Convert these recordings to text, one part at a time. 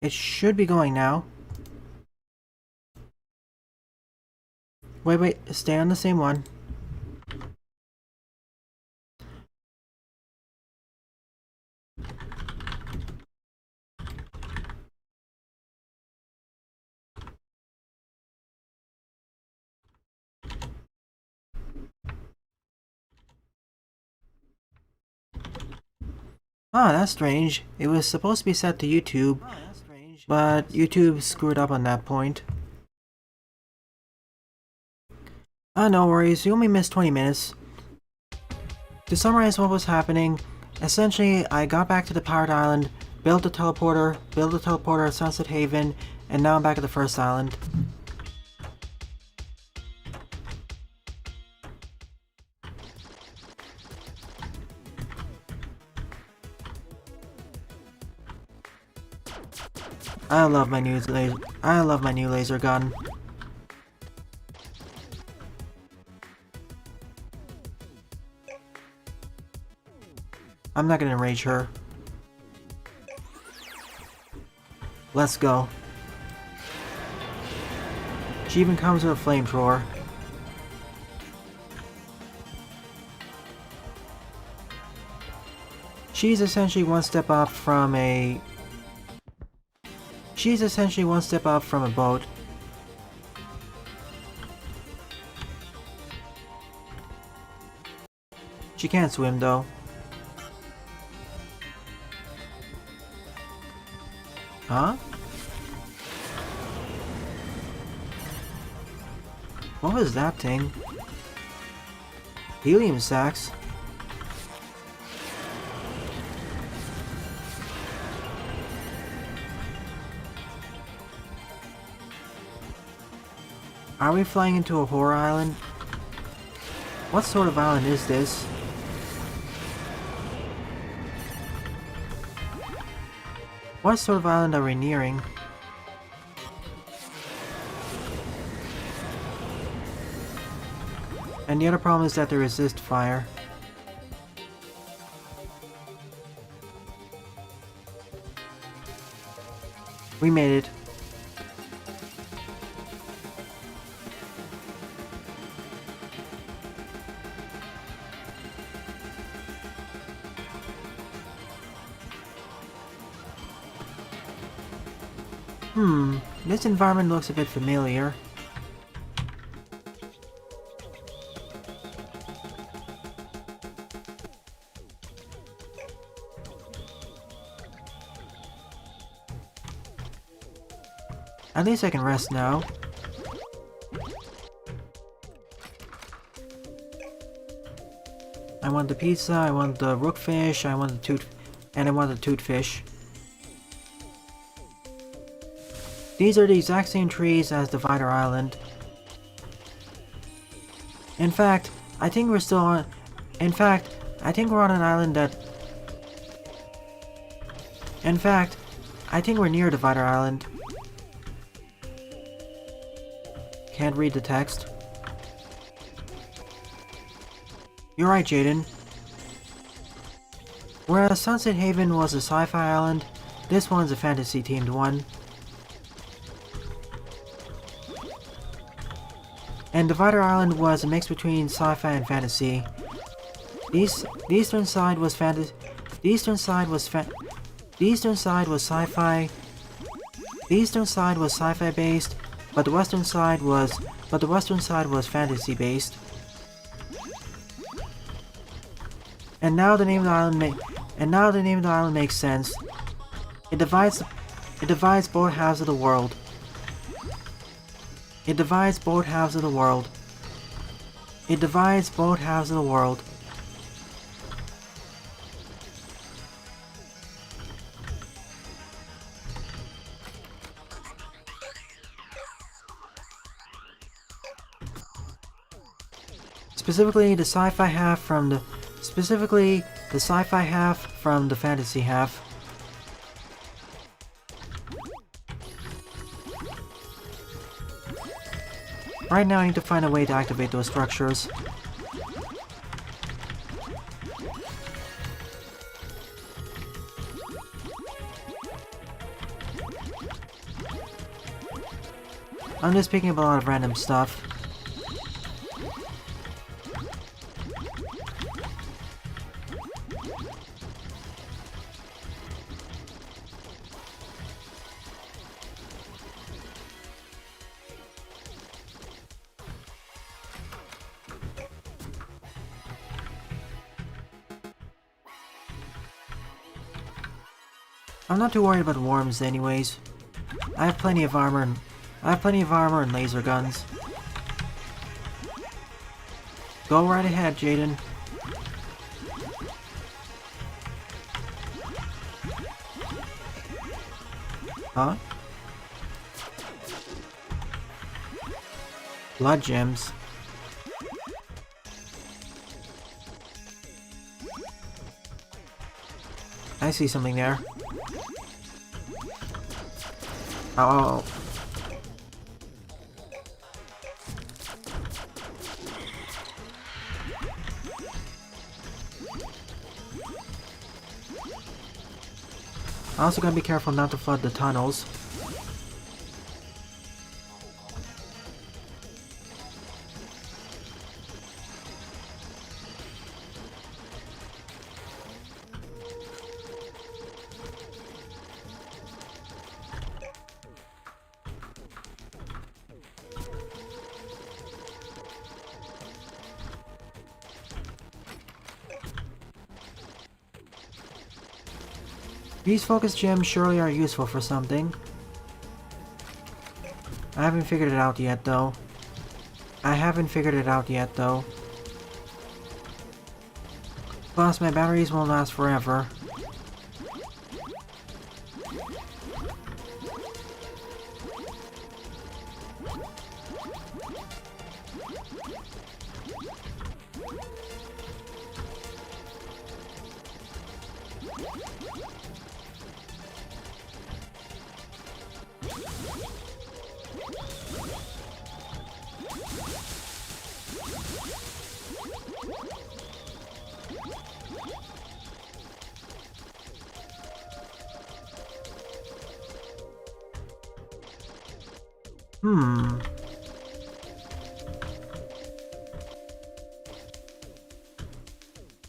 It should be going now. Wait, stay on the same one. Ah, that's strange. It was supposed to be set to YouTube, but YouTube screwed up on that point. Ah, no worries, you only missed 20 minutes. To summarize what was happening, essentially I got back to the Pirate Island, built a teleporter at Sunset Haven, and now I'm back at the first island. I love my new laser gun. I'm not gonna enrage her. Let's go. She even comes with a flamethrower. She's essentially one step up from a boat. She can't swim though. Huh? What was that thing? Helium sacks? Are we flying into a horror island? What sort of island is this? What sort of island are we nearing? And the other problem is that they resist fire. We made it. This environment looks a bit familiar. At least I can rest now. I want the pizza, I want the rookfish, I want the tootfish. These are the exact same trees as Divider Island. In fact, I think we're still on... In fact, I think we're on an island that... In fact, I think we're near Divider Island. Can't read the text. You're right, Jaden. Whereas Sunset Haven was a sci-fi island, this one's a fantasy-themed one. And Divider Island was a mix between sci-fi and fantasy. The eastern side was fantasy. The eastern side was sci-fi. The eastern side was sci-fi based, but the western side was fantasy based. And now the name of the island makes sense. It divides both halves of the world. It divides both halves of the world. It divides both halves of the world. Specifically the sci-fi half from the fantasy half. Right now I need to find a way to activate those structures. I'm just picking up a lot of random stuff. I'm not too worried about worms anyways. I have plenty of armor and laser guns. Go right ahead, Jaden. Huh? Blood gems. I see something there. Oh. I also gotta be careful not to flood the tunnels. These focus gems surely are useful for something. I haven't figured it out yet, though. Plus, my batteries won't last forever.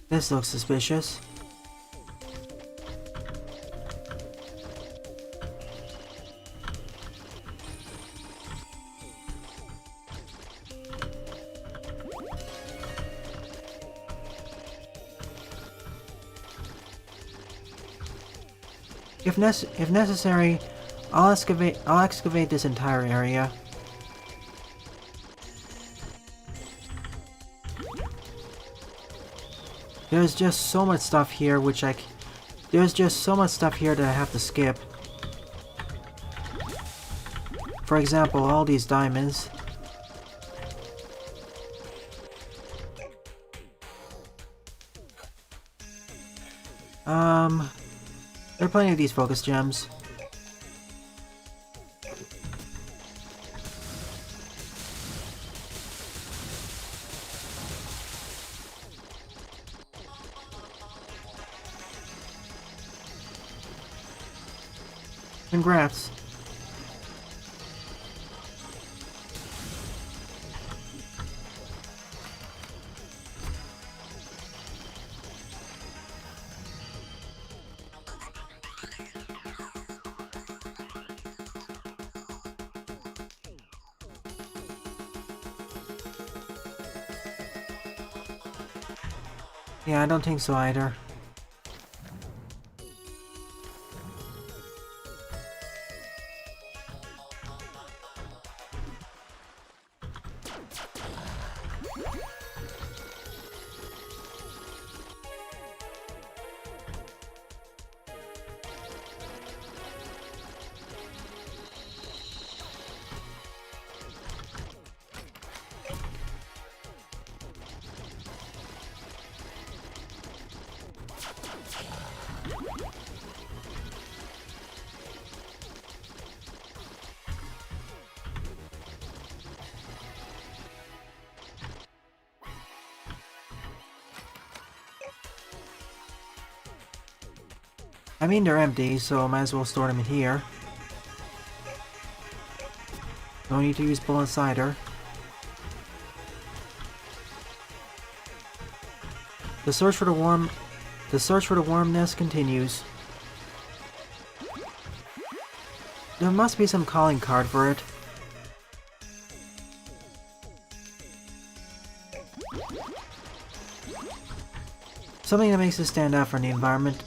This looks suspicious. If necessary, I'll excavate this entire area. There's just so much stuff here there's just so much stuff here that I have to skip. For example, all these diamonds. There are plenty of these focus gems. Congrats. Yeah, I don't think so either. I mean, they're empty, so I might as well store them in here. No need to use bull and cider. The search for the worm nest continues. There must be some calling card for it. Something that makes it stand out from the environment.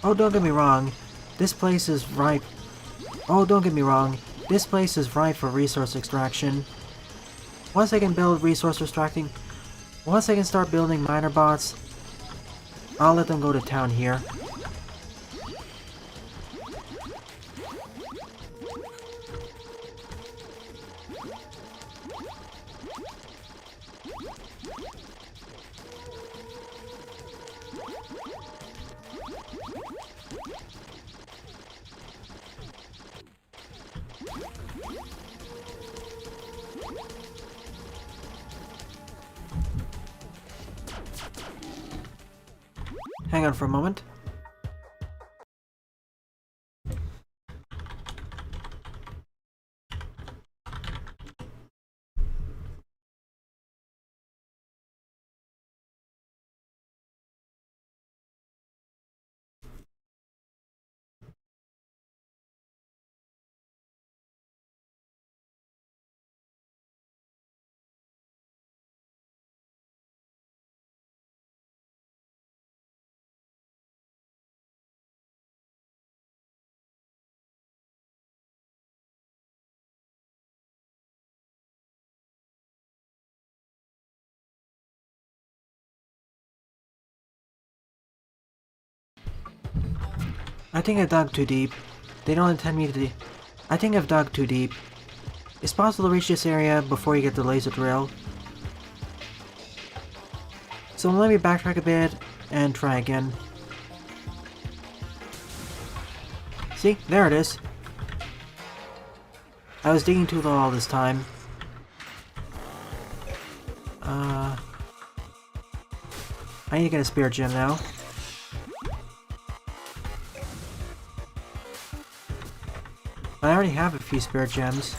Oh, don't get me wrong. This place is ripe. Oh, don't get me wrong. This place is ripe for resource extraction. Once I can start building miner bots, I'll let them go to town here. Hang on for a moment. I think I dug too deep. They don't intend me to. I think I've dug too deep. It's possible to reach this area before you get the laser drill. So let me backtrack a bit and try again. See? There it is. I was digging too low all this time. I need to get a spirit gem now. I already have a few spirit gems.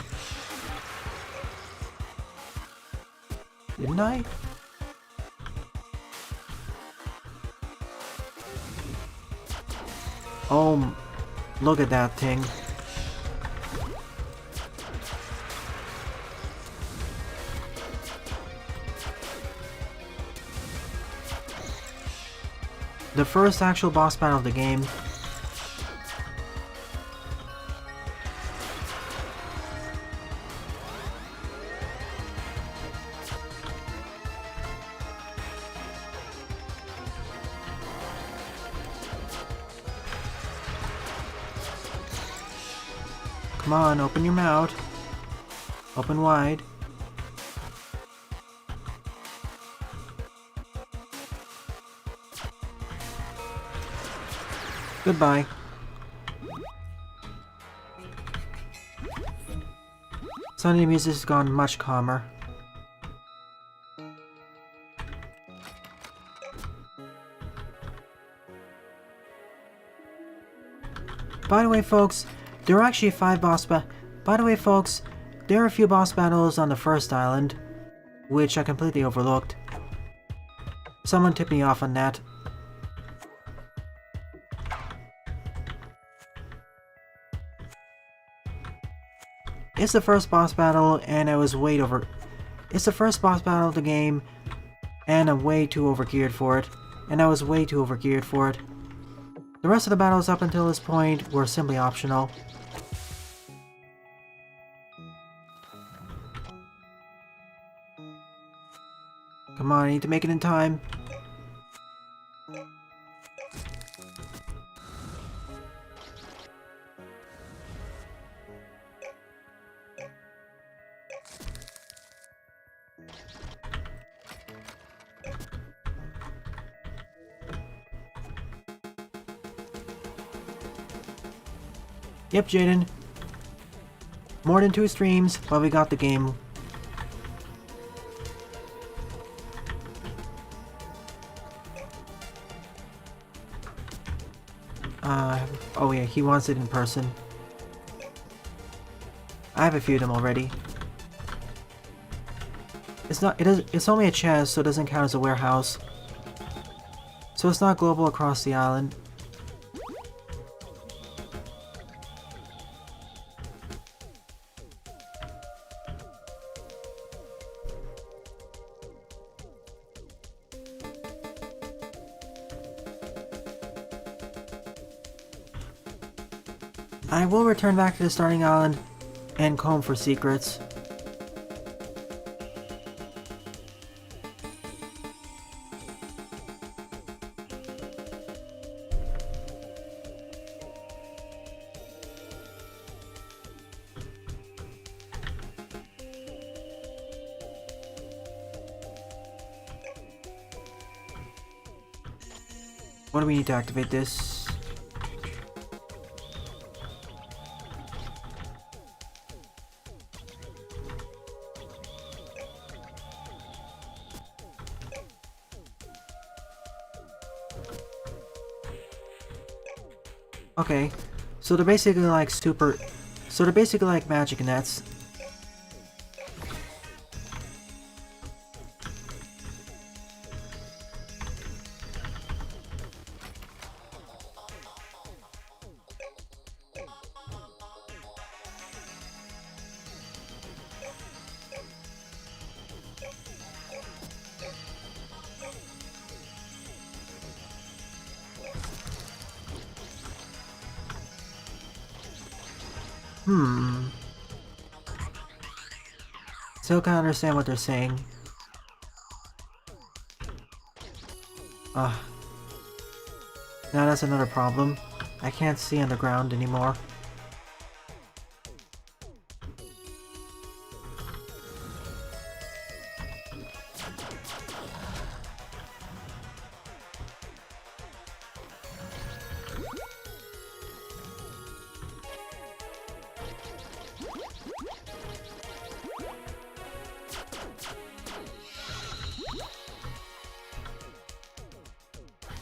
Didn't I? Oh, look at that thing. The first actual boss battle of the game. Come on, open your mouth. Open wide. Goodbye. Suddenly the music has gone much calmer. By the way, folks, there are actually 5 boss By the way, folks, there are a few boss battles on the first island, which I completely overlooked. Someone tipped me off on that. It's the first boss battle, and I was way over. It's the first boss battle of the game, and I'm way too overgeared for it. And I was way too overgeared for it. The rest of the battles up until this point were simply optional. Come on, I need to make it in time. Yep, Jaden. More than 2 streams, but we got the game. Oh yeah, he wants it in person. I have a few of them already. It's only a chest, so it doesn't count as a warehouse. So it's not global across the island. I will return back to the starting island and comb for secrets. What do we need to activate this? Okay, so they're basically like magic nets. Still can't understand what they're saying. Now that's another problem. I can't see underground anymore.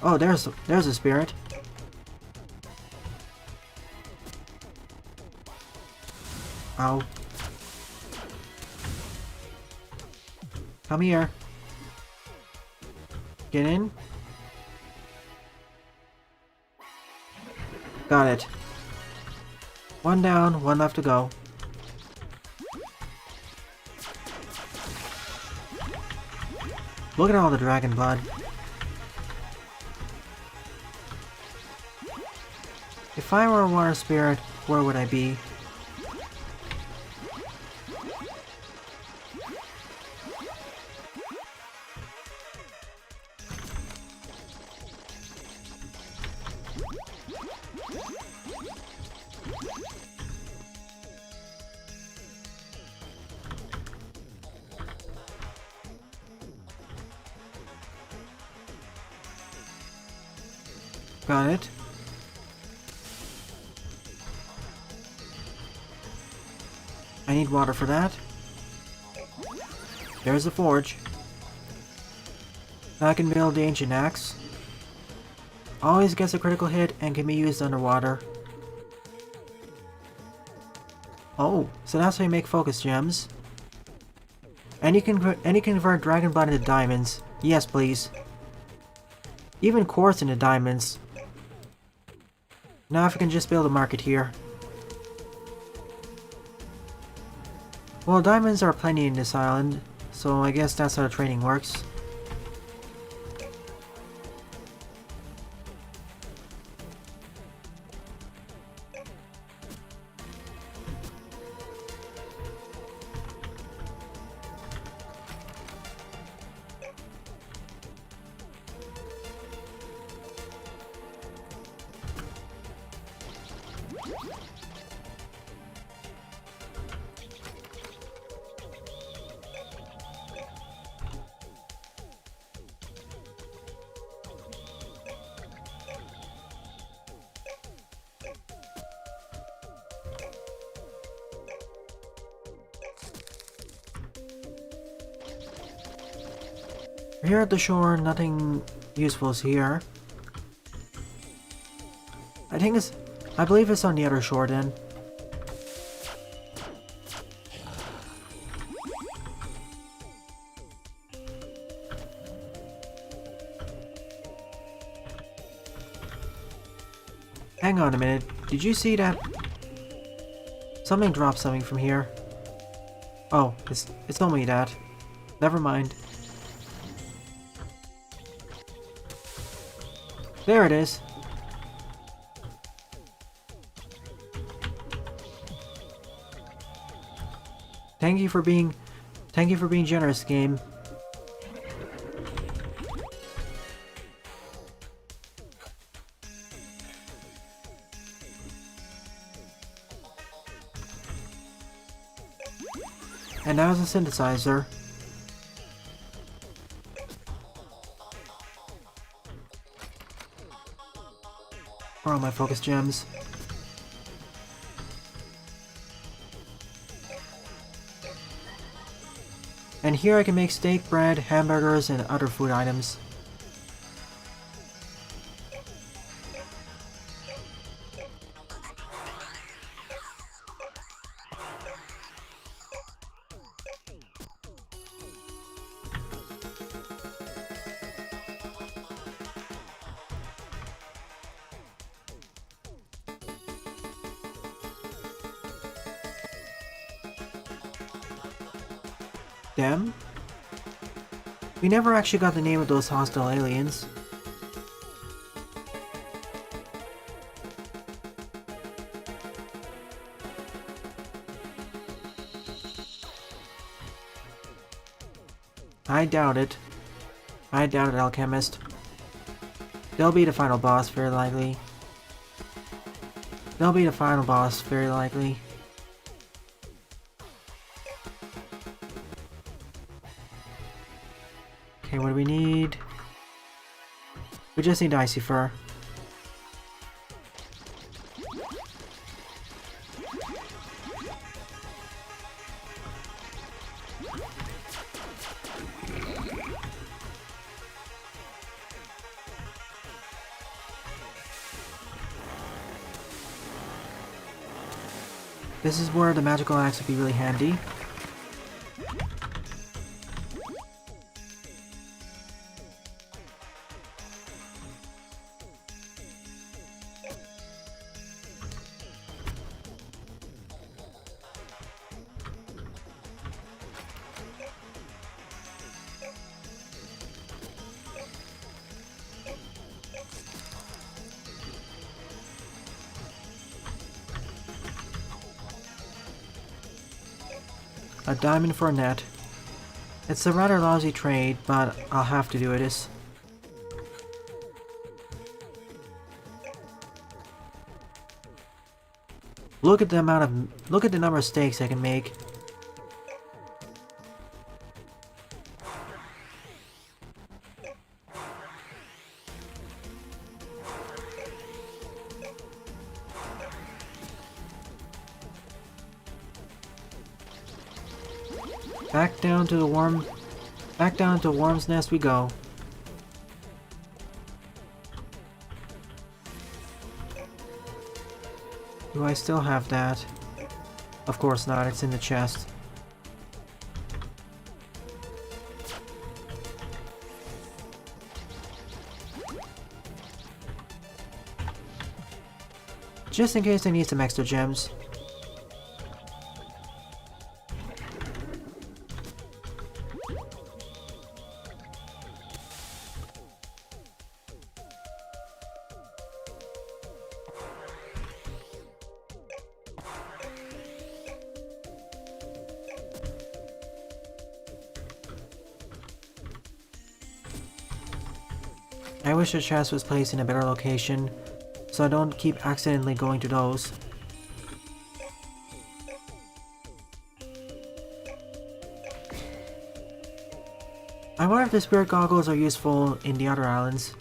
Oh, there's a spirit. Ow. Come here. Get in. Got it. One down, one left to go. Look at all the dragon blood. If I were a water spirit, where would I be? Got it. I need water for that. There's the forge. Now I can build the ancient axe. Always gets a critical hit and can be used underwater. Oh, so that's how you make focus gems. And you can convert dragon blood into diamonds. Yes, please. Even quartz into diamonds. Now if I can just build a market here. Well, diamonds are plenty in this island, so I guess that's how trading works. Here at the shore, nothing useful is here. I believe it's on the other shore then. Hang on a minute, did you see that? Something dropped something from here. Oh, it's only that. Never mind. There it is. Thank you for being generous, game. And now it's a synthesizer. Where are all my focus gems? And here I can make steak, bread, hamburgers, and other food items. Them? We never actually got the name of those hostile aliens. I doubt it. I doubt it, Alchemist. They'll be the final boss, very likely. They'll be the final boss, very likely. Okay, what do we need? We just need Icy Fur. This is where the magical axe would be really handy. A diamond for a net. It's a rather lousy trade, but I'll have to do it. Look at the number of steaks I can make. Back down to Worm's Nest we go. Do I still have that? Of course not, it's in the chest. Just in case I need some extra gems. I wish the chest was placed in a better location, so I don't keep accidentally going to those. I wonder if the spirit goggles are useful in the other islands.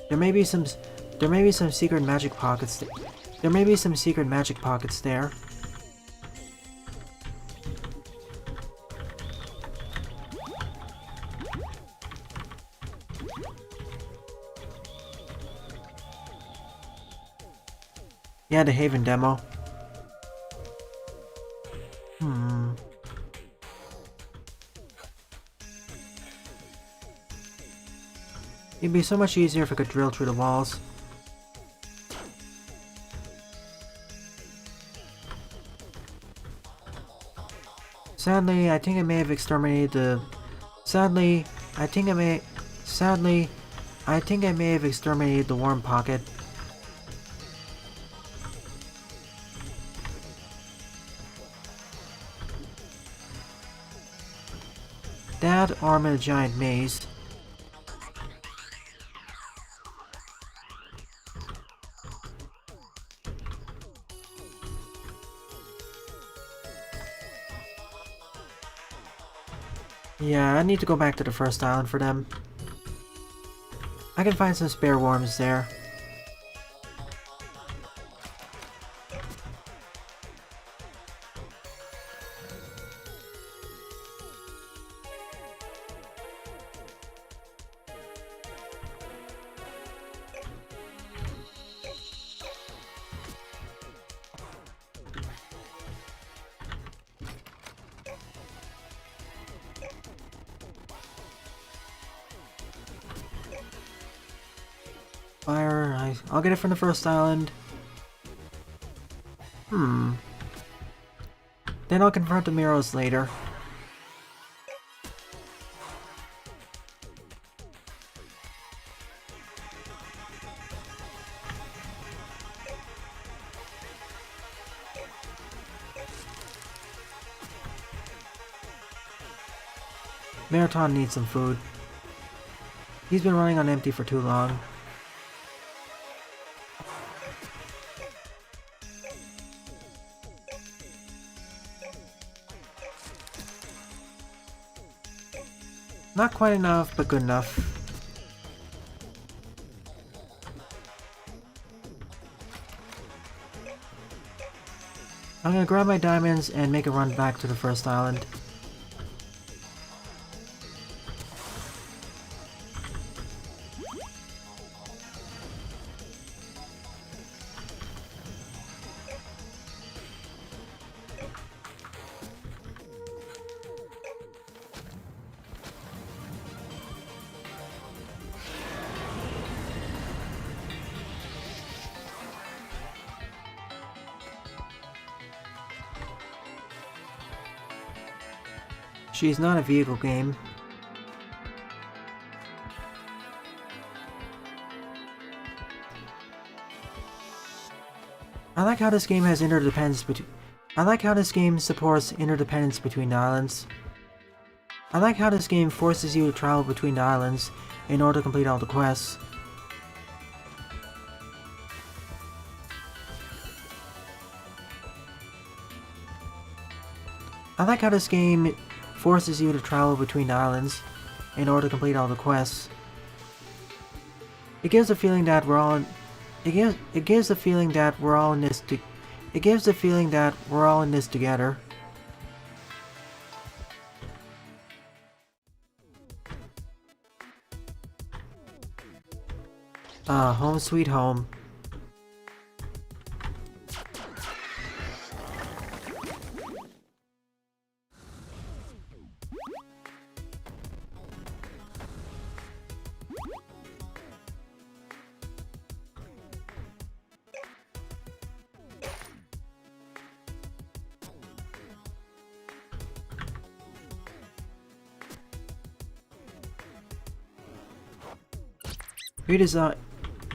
There may be some secret magic pockets. There may be some secret magic pockets there. Yeah, the Haven demo. It'd be so much easier if I could drill through the walls. Sadly, I think I may have exterminated the... Sadly, I think I may have exterminated the worm pocket. That or I'm in a giant maze. Yeah, I need to go back to the first island for them. I can find some spare worms there. Fire, I'll get it from the first island. Then I'll confront the Miros later. Marathon needs some food. He's been running on empty for too long. Not quite enough, but good enough. I'm gonna grab my diamonds and make a run back to the first island. She's not a vehicle game. I like how this game has interdependence between... I like how this game supports interdependence between islands. I like how this game forces you to travel between the islands in order to complete all the quests. I like how this game forces you to travel between islands in order to complete all the quests. It gives the feeling that we're all it gives the feeling that we're all in this together. Home sweet home.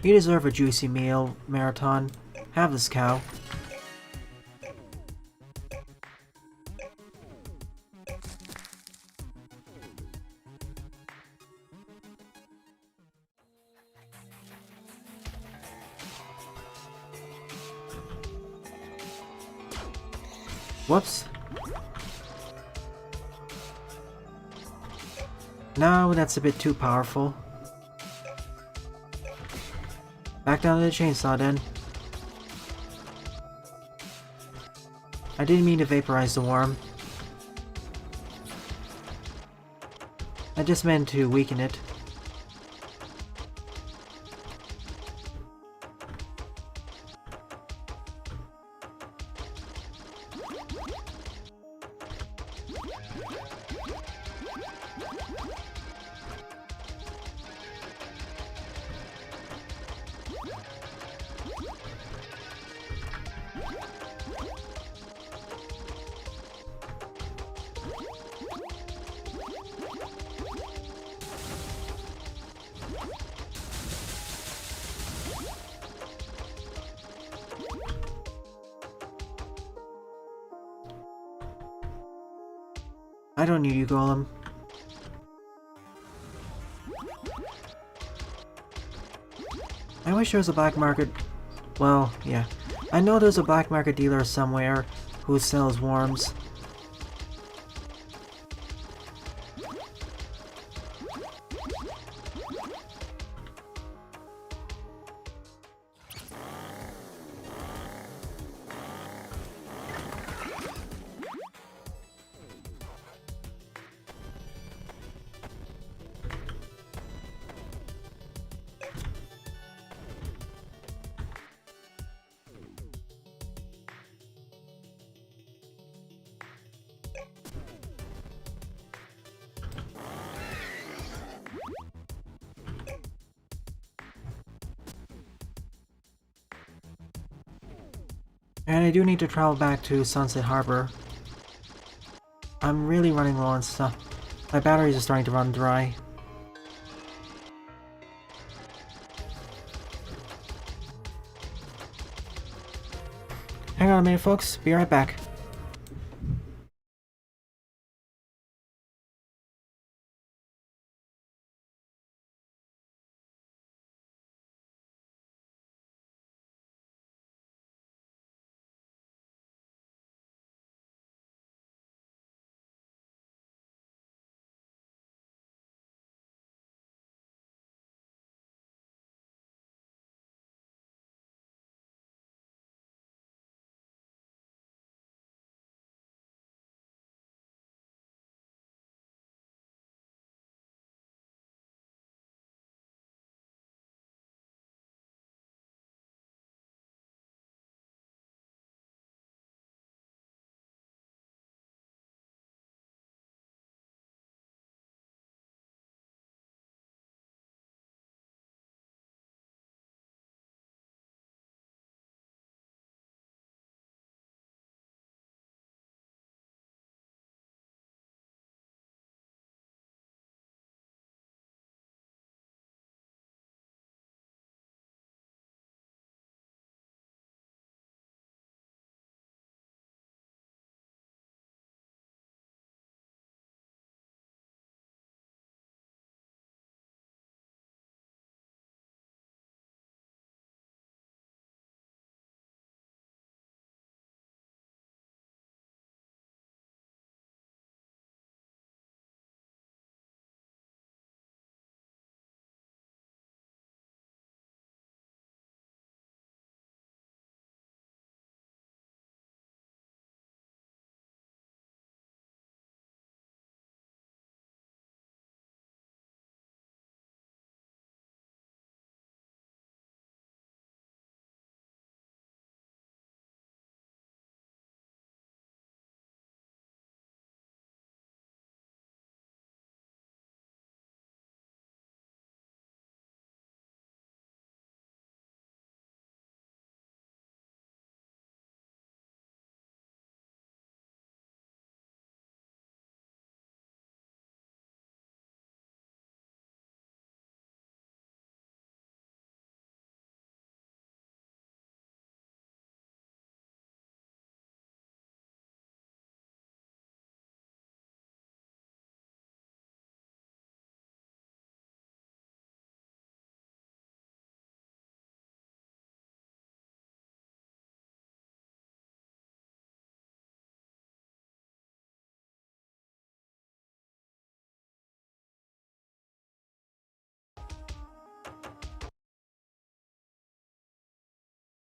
You deserve a juicy meal, Marathon. Have this cow. Whoops. No, that's a bit too powerful. Back down to the chainsaw then. I didn't mean to vaporize the worm. I just meant to weaken it. I don't need you, Golem. I wish there was a black market. Well, yeah. I know there's a black market dealer somewhere who sells worms. And I do need to travel back to Sunset Harbor. I'm really running low on stuff. My batteries are starting to run dry. Hang on a minute, folks. Be right back.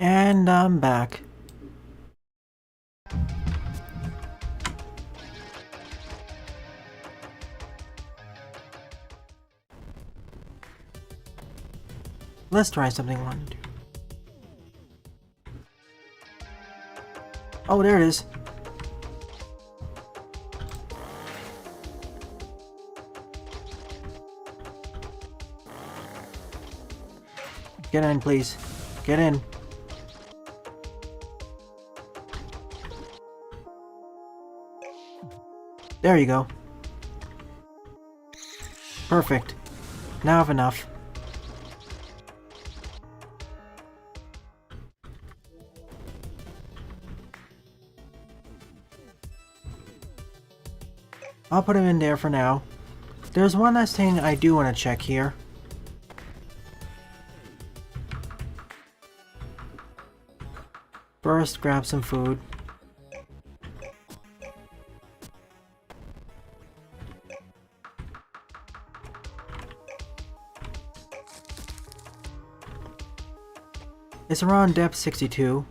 And I'm back. Let's try something one. Oh, there it is. Get in, please. Get in. There you go. Perfect. Now I have enough. I'll put him in there for now. There's one last thing I do want to check here. First, grab some food. It's around depth 62.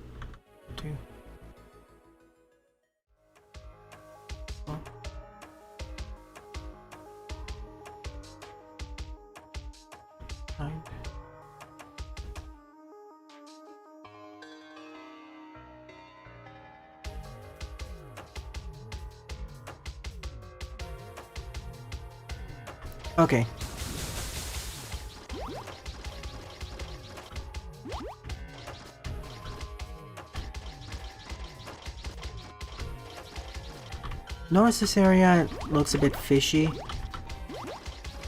Okay. Notice this area looks a bit fishy.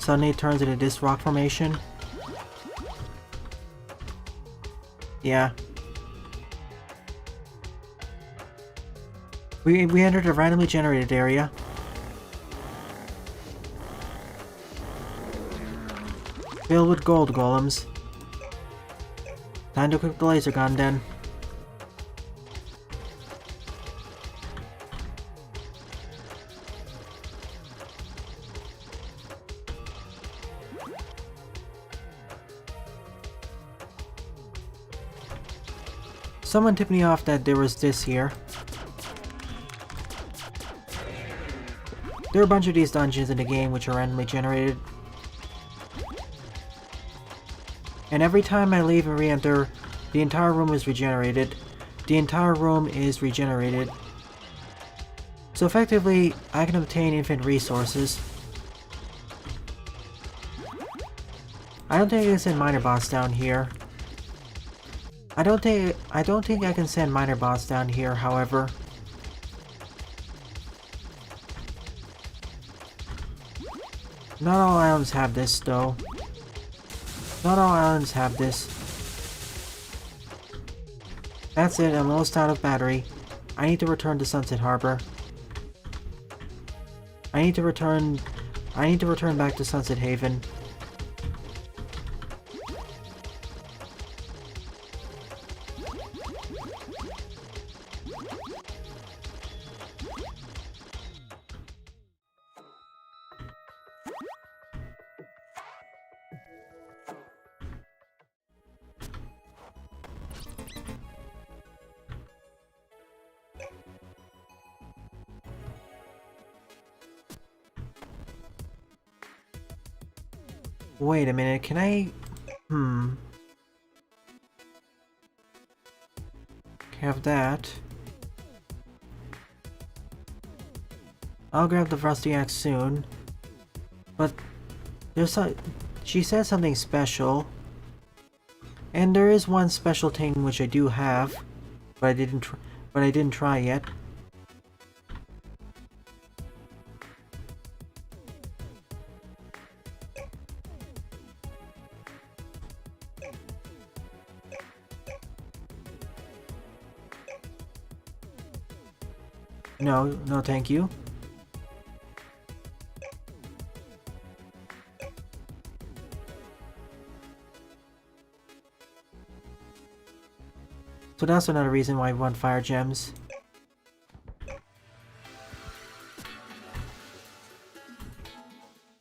Suddenly it turns into this rock formation. Yeah. We entered a randomly generated area. Filled with gold golems. Time to equip the laser gun then. Someone tipped me off that there was this here. There are a bunch of these dungeons in the game which are randomly generated. And every time I leave and re-enter, the entire room is regenerated. The entire room is regenerated. So effectively, I can obtain infinite resources. I don't think I can send minor bots down here. I don't think I can send minor bots down here, however. Not all islands have this, though. Not all islands have this. That's it, I'm almost out of battery. I need to return to Sunset Harbor. I need to return back to Sunset Haven. Wait a minute, can I... Have that. I'll grab the rusty axe soon. But there's she said something special. And there is one special thing which I do have, but I didn't try yet. No, thank you. So that's another reason why I want fire gems.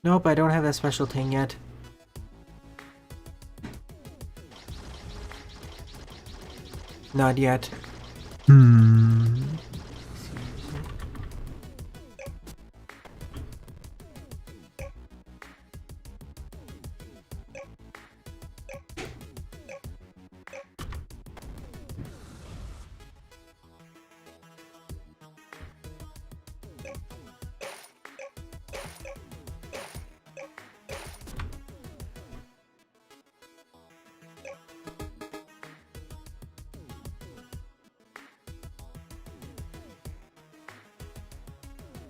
Nope, I don't have that special thing yet. Not yet.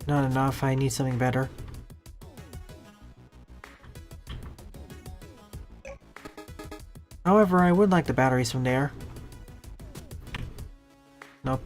Not enough, I need something better. However, I would like the batteries from there. Nope.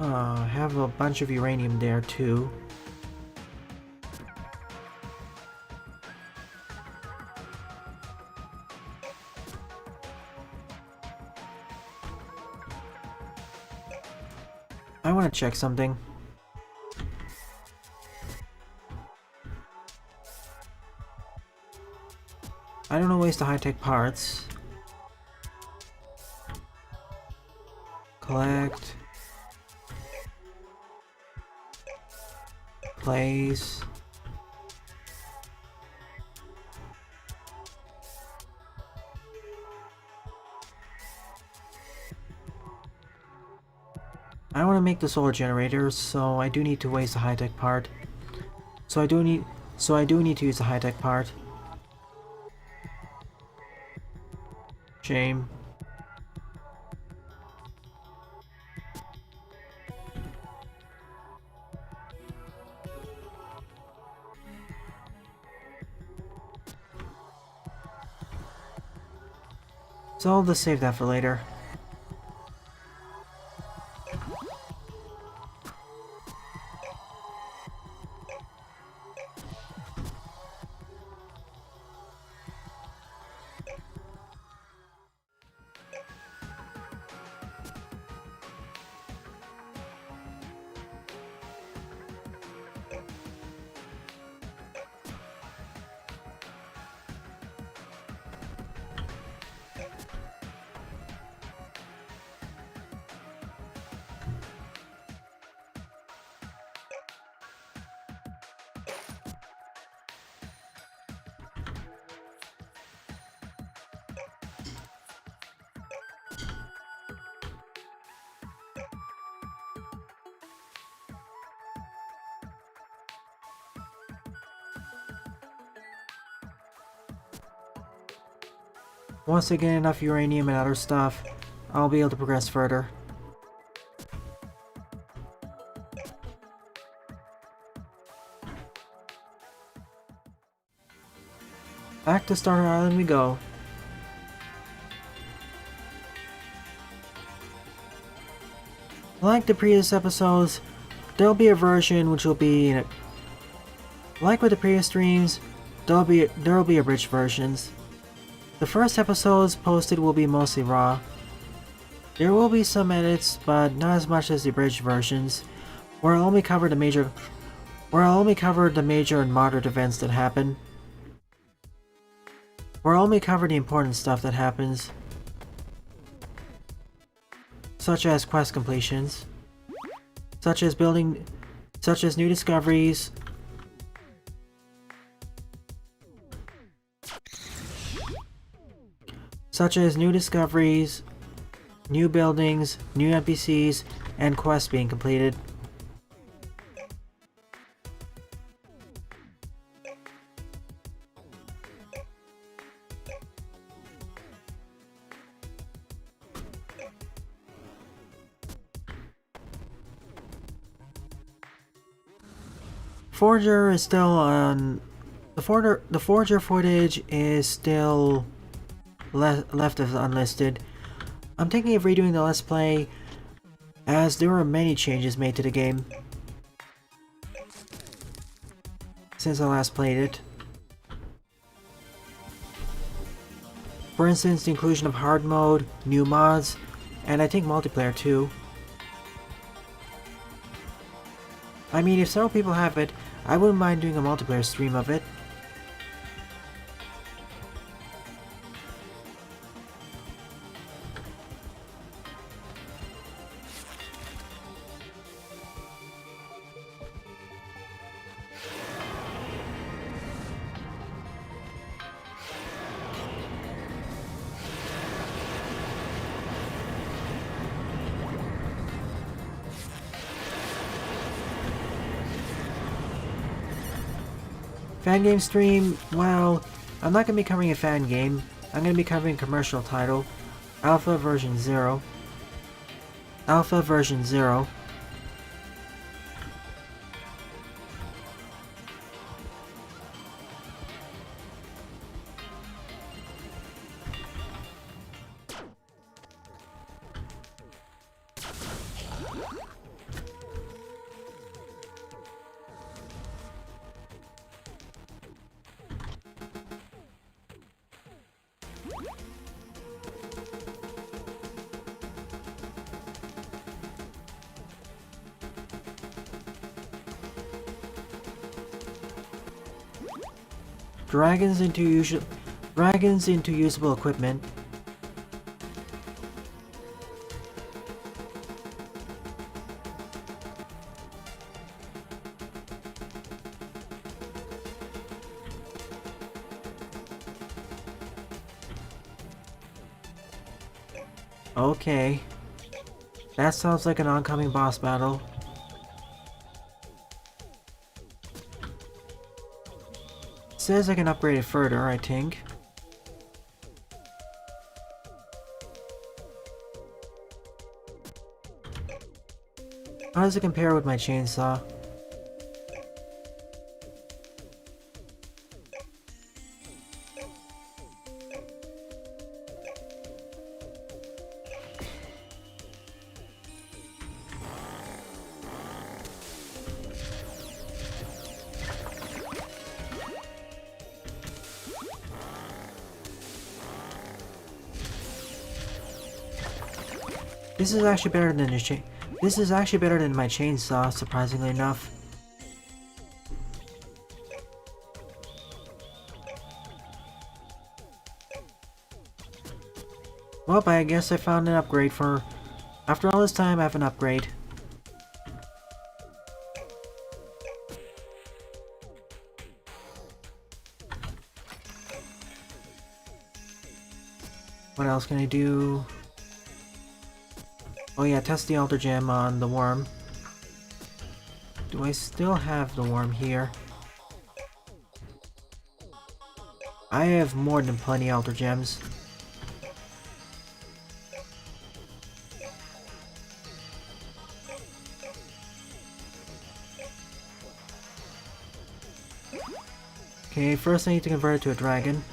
I have a bunch of uranium there too. I want to check something. I don't know waste the high-tech parts. Collect. Place. I want to make the solar generators, so I do need to waste the high-tech part. So I do need to use the high-tech part. Shame. So I'll just save that for later. Once I get enough uranium and other stuff, I'll be able to progress further. Back to Starter Island we go. Like the previous episodes, there'll be a version which will be like with the previous streams, there'll be abridged versions. The first episodes posted will be mostly raw. There will be some edits, but not as much as the abridged versions, where I'll only cover the major and moderate events that happen. Where I'll only cover the important stuff that happens, such as quest completions, such as new discoveries, new buildings, new NPCs, and quests being completed. Forger is still on. The Forger footage is still left as unlisted. I'm thinking of redoing the Let's Play, as there were many changes made to the game since I last played it. For instance, the inclusion of hard mode, new mods, and I think multiplayer too. I mean, if several people have it, I wouldn't mind doing a multiplayer stream of it. Fan game stream, well, I'm not going to be covering a fan game. I'm going to be covering a commercial title, Alpha version 0. Alpha version 0. Dragons into usable equipment. Okay. That sounds like an oncoming boss battle. Says I can upgrade it further, I think. How does it compare with my chainsaw? This is actually better than This is actually better than my chainsaw, surprisingly enough. Well, I guess I found an upgrade for... After all this time, I have an upgrade. What else can I do? Oh yeah, test the Altar Gem on the worm. Do I still have the worm here? I have more than plenty Altar Gems. Okay, first I need to convert it to a dragon.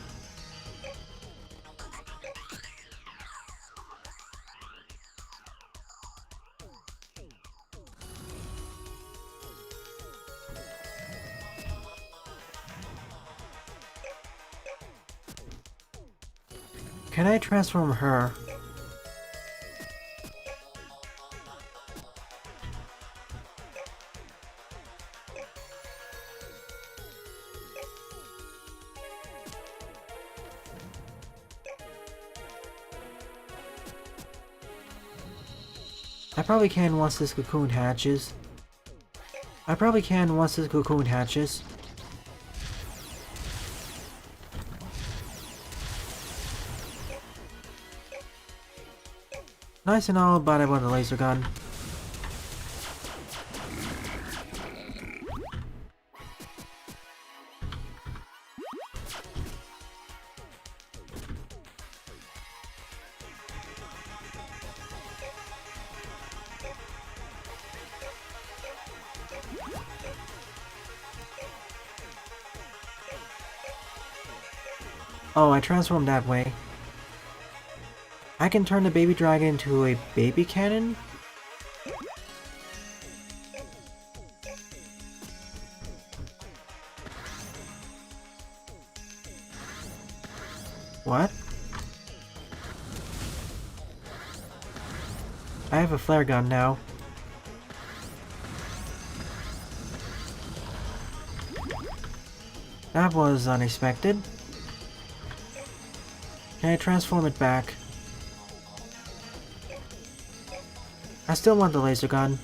Can I transform her? I probably can once this cocoon hatches. Nice and all, but I want a laser gun. Oh, I transformed that way. I can turn the baby dragon into a baby cannon? What? I have a flare gun now. That was unexpected. Can I transform it back? I still want the laser gun.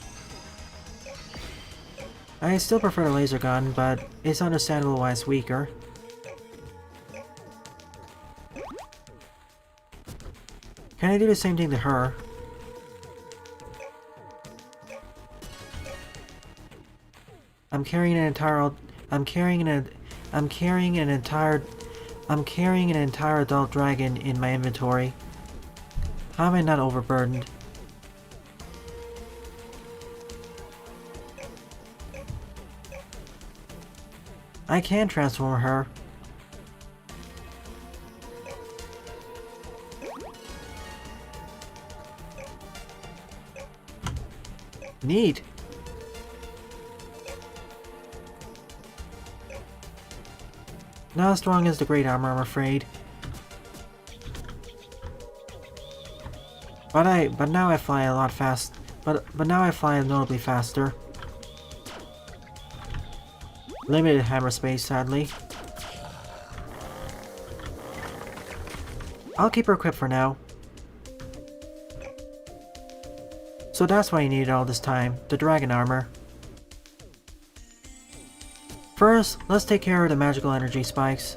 I still prefer the laser gun, but it's understandable why it's weaker. Can I do the same thing to her? I'm carrying an entire adult dragon in my inventory. How am I not overburdened? I can transform her. Neat. Not as strong as the great armor, I'm afraid. But now I fly a lot fast. But now I fly notably faster. Limited hammer space, sadly. I'll keep her equipped for now. So that's why you needed all this time, the dragon armor. First, let's take care of the magical energy spikes.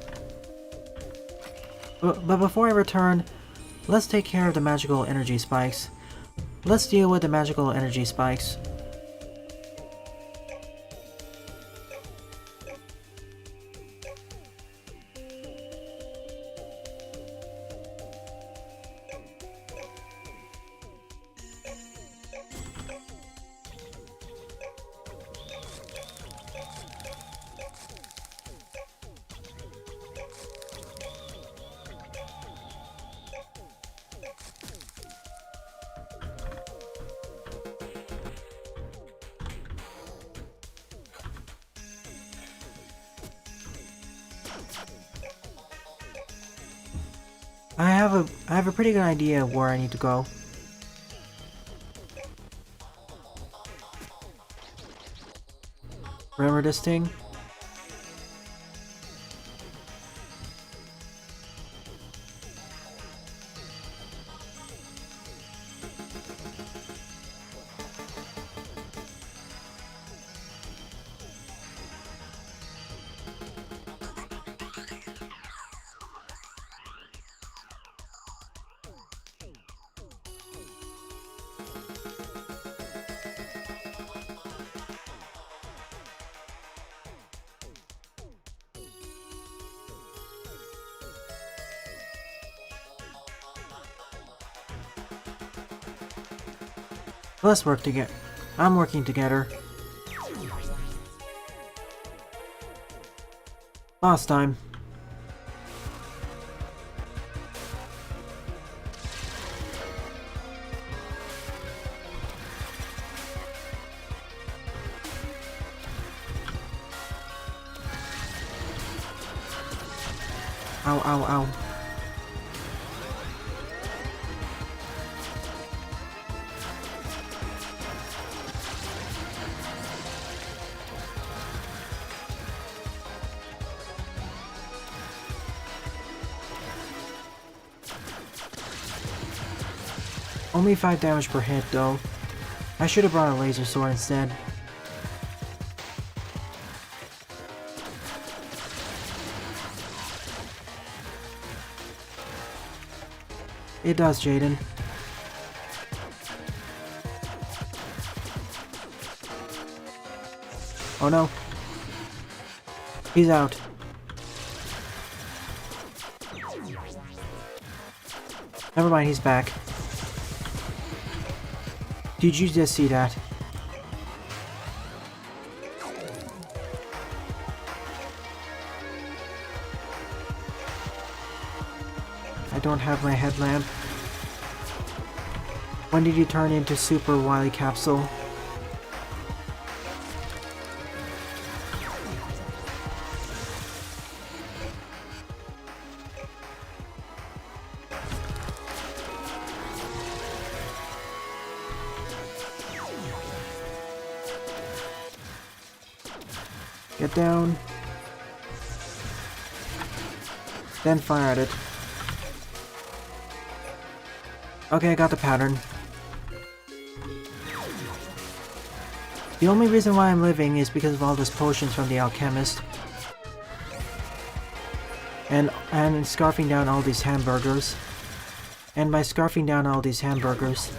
But before I return, let's take care of the magical energy spikes. Let's deal with the magical energy spikes. I have a pretty good idea of where I need to go. Remember this thing? Let's work together. I'm working together. Boss time. Ow, ow, ow. Only 5 damage per hit, though. I should have brought a laser sword instead. It does, Jaden. Oh no. He's out. Never mind, he's back. Did you just see that? I don't have my headlamp. When did you turn into Super Wily Capsule? Get down. Then fire at it. Okay, I got the pattern. The only reason why I'm living is because of all those potions from the alchemist. And scarfing down all these hamburgers. And by scarfing down all these hamburgers,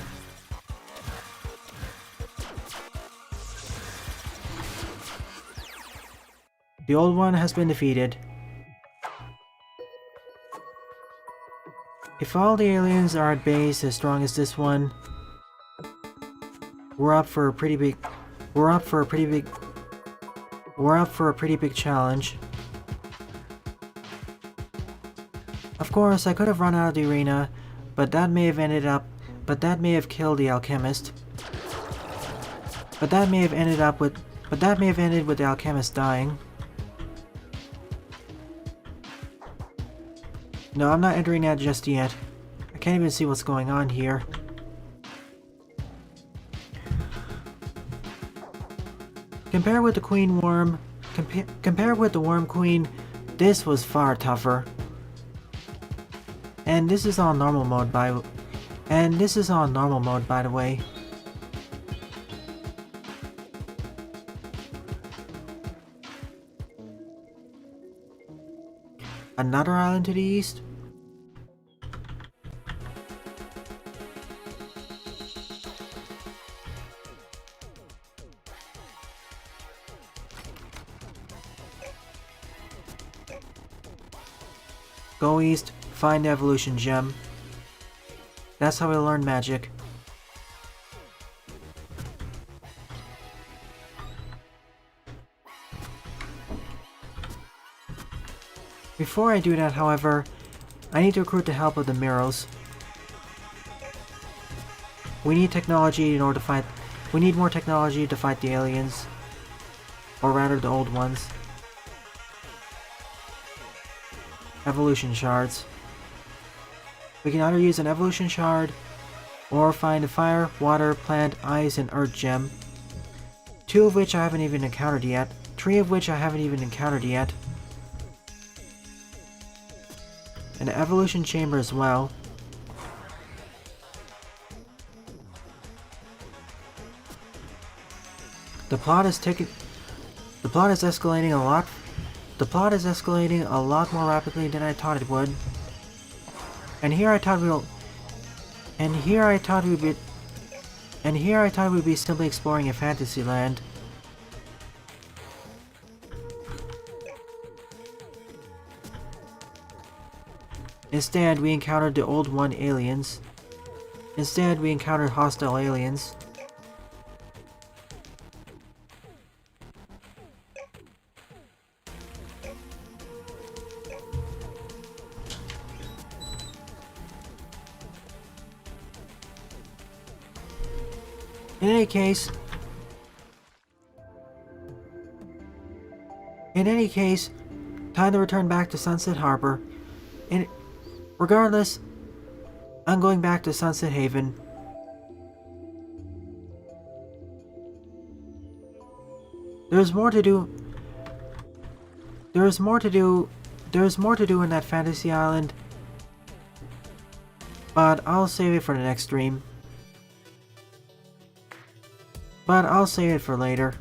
the old one has been defeated. If all the aliens are at base as strong as this one, we're up for a pretty big challenge. Of course, I could have run out of the arena, but that may have killed the alchemist. But that may have ended with the alchemist dying. No, I'm not entering that just yet. I can't even see what's going on here. Compared with the Queen Worm, compared with the Worm Queen, this was far tougher. And this is on normal mode by the way. Another island to the east? Go east, find the evolution gem. That's how we learn magic. Before I do that, however, I need to recruit the help of the Miros. We need technology in order to fight... We need more technology to fight the aliens. Or rather, the old ones. Evolution shards. We can either use an evolution shard, or find a fire, water, plant, ice, and earth gem. 2 of which I haven't even encountered yet. 3 of which I haven't even encountered yet. An evolution chamber as well. The plot is escalating a lot. The plot is escalating a lot more rapidly than I thought it would. And here I thought we'd be simply exploring a fantasy land. Instead, we encountered the Old One aliens. Instead, we encountered hostile aliens. In any case, time to return back to Sunset Harbor. Regardless, I'm going back to Sunset Haven. There's more to do in that fantasy island, but I'll save it for the next stream. But I'll save it for later.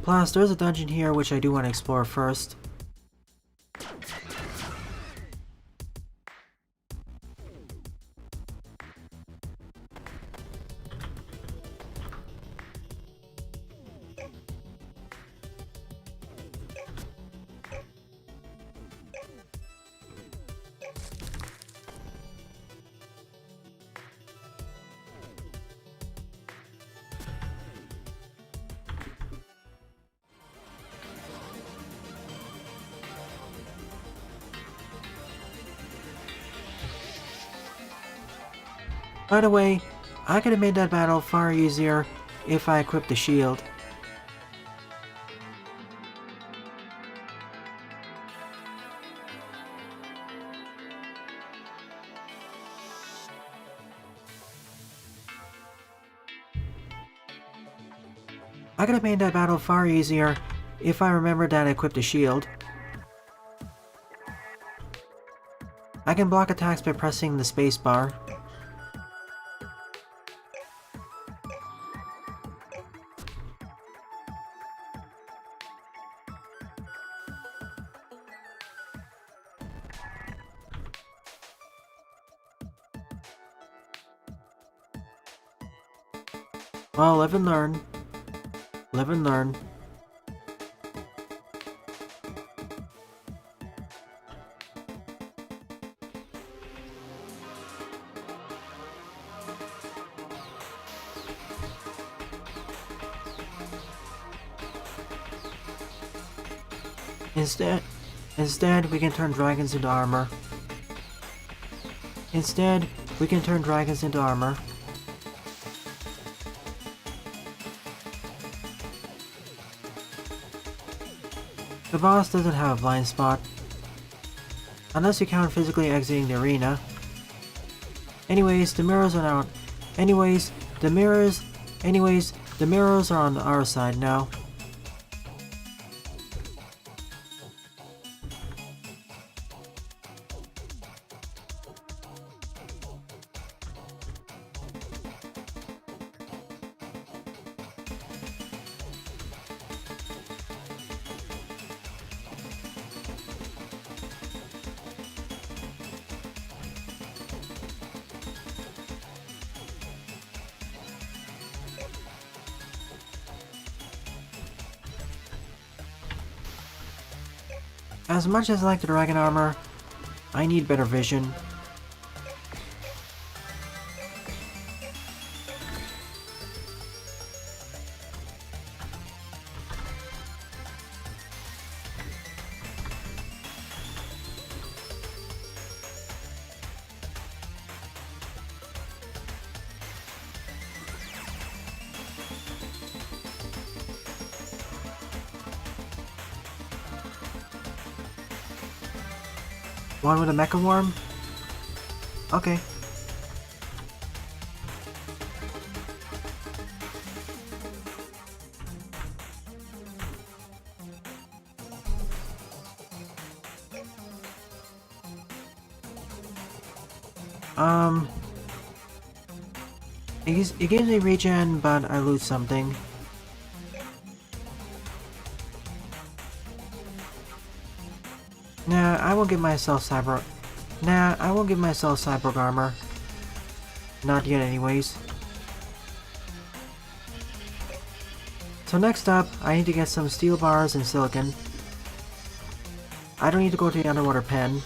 Plus, there's a dungeon here which I do want to explore first. By the way, I could have made that battle far easier if I equipped the shield. I could have made that battle far easier if I remembered that I equipped a shield. I can block attacks by pressing the spacebar. Well, live and learn. Live and learn. Instead, we can turn dragons into armor. The boss doesn't have a blind spot. Unless you count physically exiting the arena. Anyways, the mirrors are out. Anyways, the mirrors are on our side now. As much as I like the dragon armor, I need better vision. One with a mecha worm? Okay. It gives me regen, but I lose something. Nah, I won't give myself cyborg armor. Not yet anyways. So next up, I need to get some steel bars and silicon. I don't need to go to the underwater pen.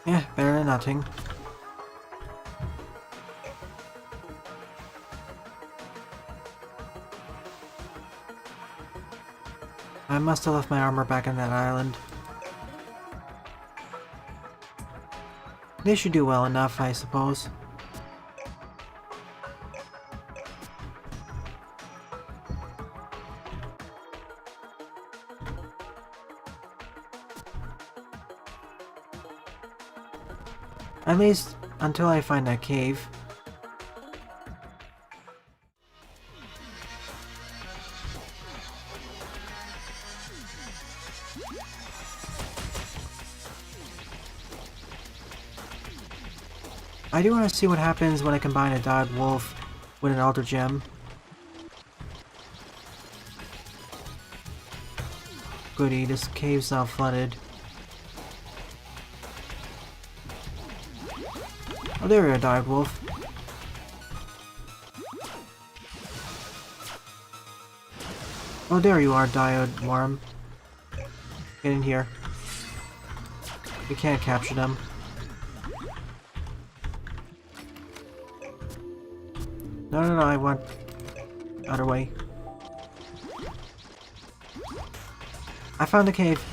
Yeah, better than nothing. I must have left my armor back on that island. They should do well enough, I suppose. At least until I find that cave. I do want to see what happens when I combine a Diode Wolf with an Alter Gem. Goody, this cave's not flooded. Oh, there you are, Diode Wolf. Oh, there you are, Diode Worm. Get in here. We can't capture them. No, I want other way. I found the cave.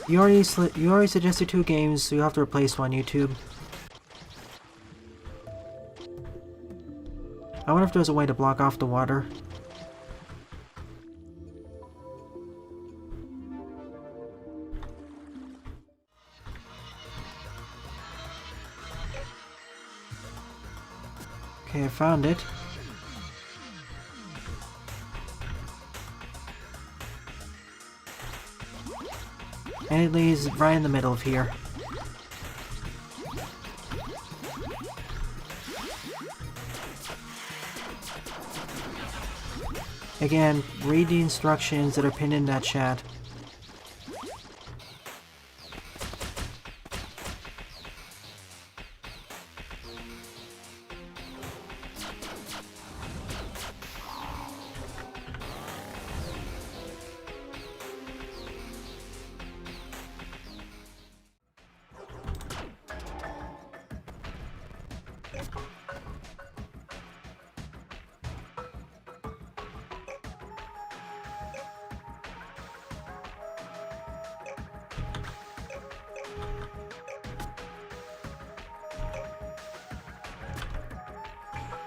You already suggested 2 games, so you have to replace one, YouTube. I wonder if there's a way to block off the water. Okay, I found it. And it lays right in the middle of here. Again, read the instructions that are pinned in that chat.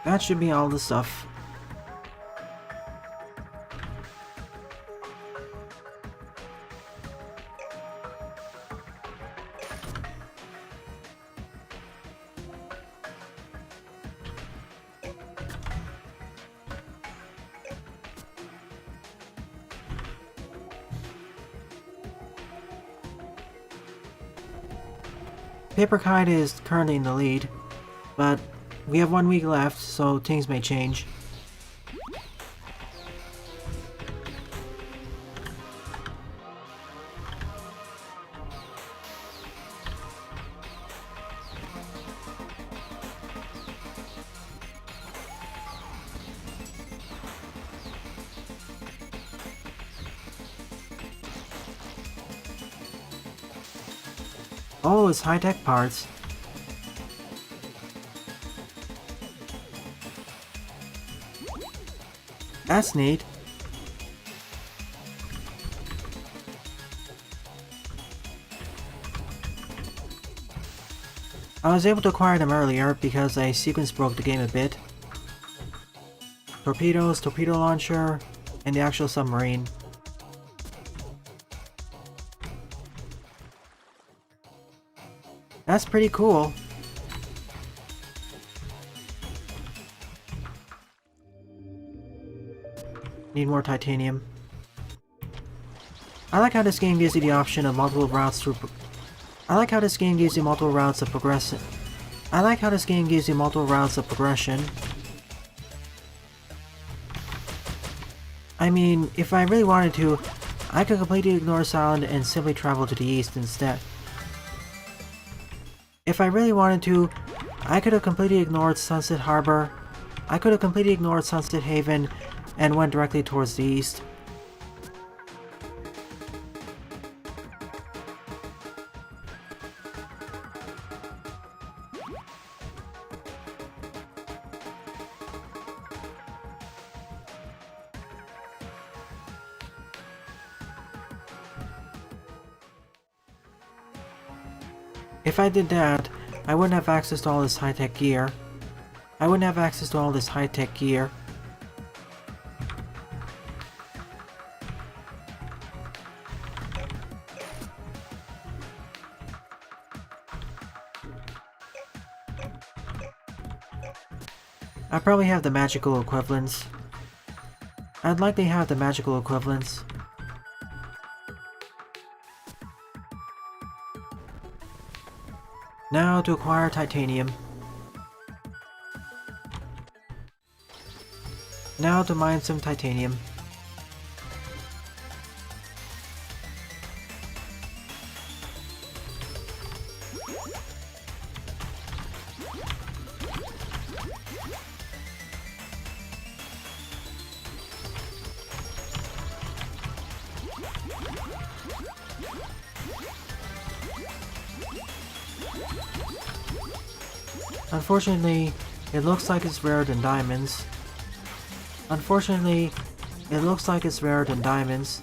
That should be all the stuff. Paper Kite is currently in the lead, but we have 1 week left, so things may change. Oh, it's high-tech parts. That's neat. I was able to acquire them earlier because a sequence broke the game a bit. Torpedoes, torpedo launcher, and the actual submarine. That's pretty cool. Need more titanium. I like how this game gives you the option of multiple routes through. I like how this game gives you multiple routes of progression. I like how this game gives you multiple routes of progression. I mean, if I really wanted to, I could completely ignore this island and simply travel to the east instead. If I really wanted to, I could have completely ignored Sunset Harbor. I could have completely ignored Sunset Haven and went directly towards the east. If I did that, I wouldn't have access to all this high-tech gear. I wouldn't have access to all this high-tech gear. I probably have the magical equivalents. I'd likely have the magical equivalents. Now to acquire titanium. Now to mine some titanium. Unfortunately, it looks like it's rarer than diamonds. Unfortunately, it looks like it's rarer than diamonds.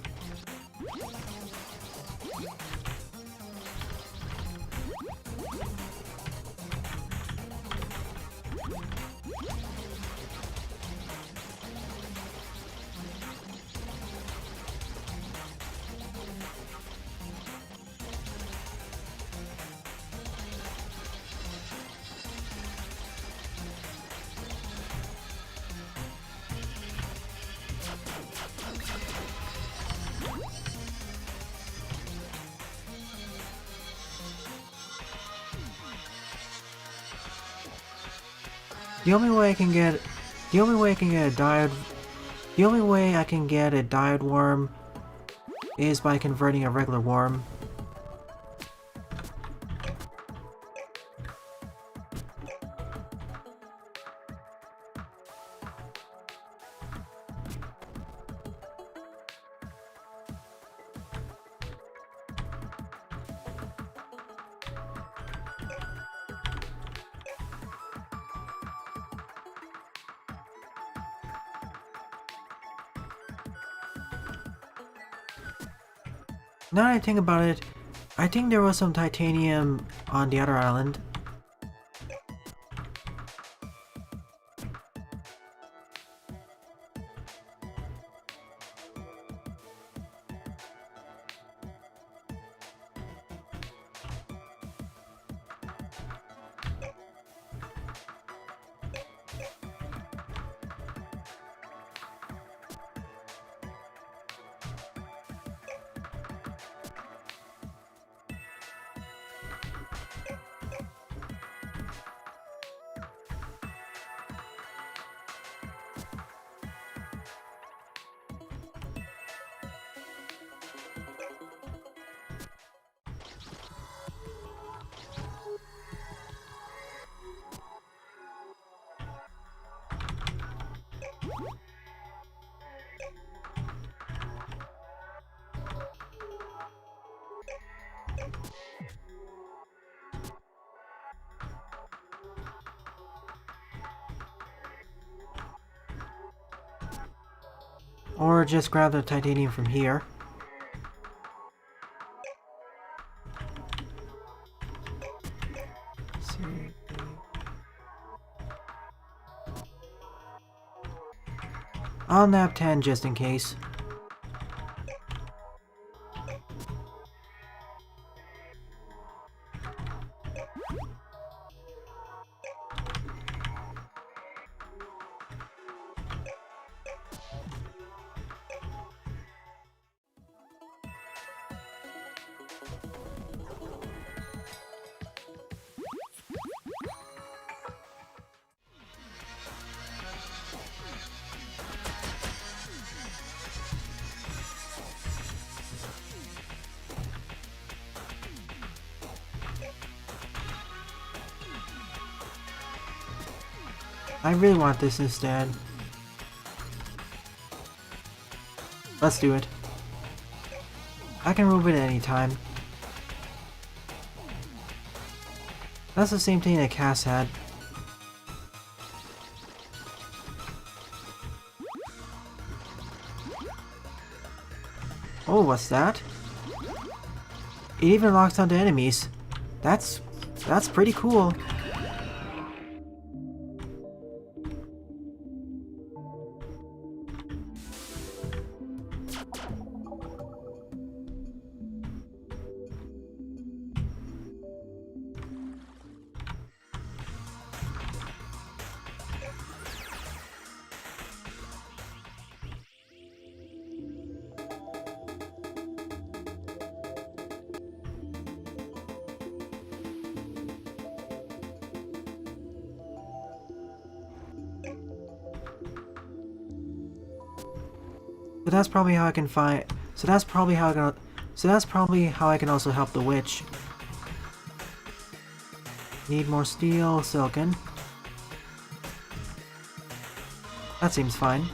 The only way I can get a diode The only way I can get a diode worm is by converting a regular worm. Now that I think about it, I think there was some titanium on the other island. Or just grab the titanium from here. I'll nab 10 just in case. I really want this instead. Let's do it. I can remove it at any time. That's the same thing that Cass had. Oh, what's that? It even locks onto enemies. That's pretty cool. So that's probably how I can find. So that's probably how I can also help the witch. Need more steel, silicon. That seems fine.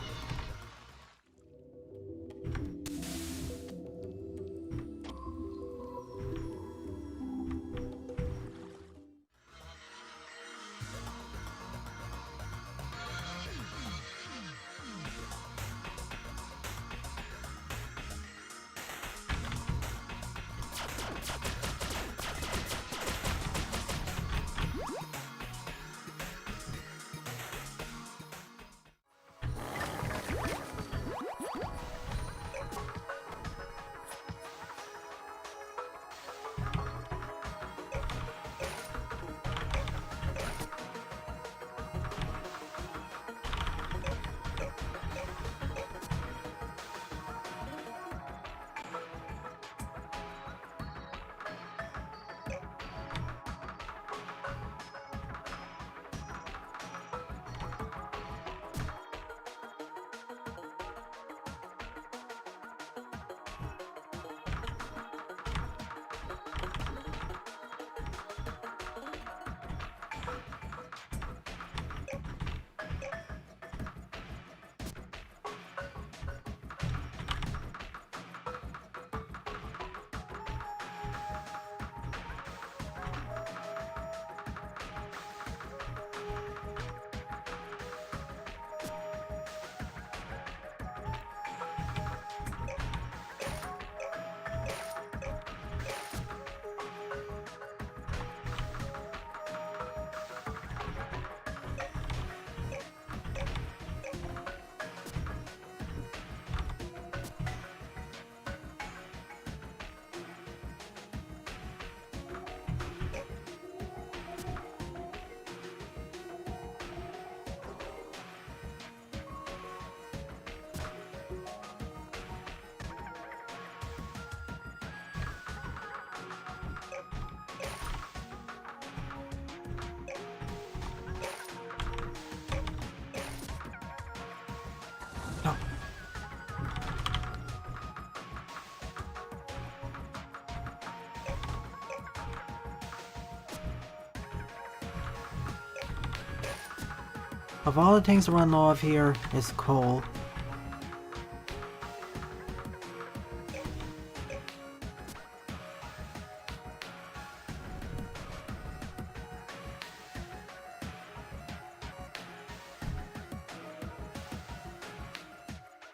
Of all the things to run low of here is coal.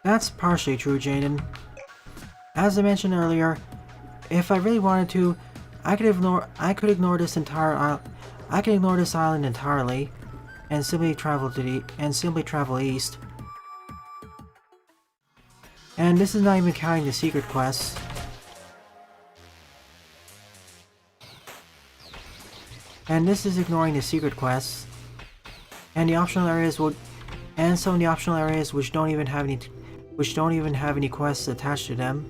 That's partially true, Jaden. As I mentioned earlier, if I really wanted to, I could ignore this island entirely, and simply travel east. And this is not even counting the secret quests. And this is ignoring the secret quests, and the optional areas and some of the optional areas which don't even have any quests attached to them.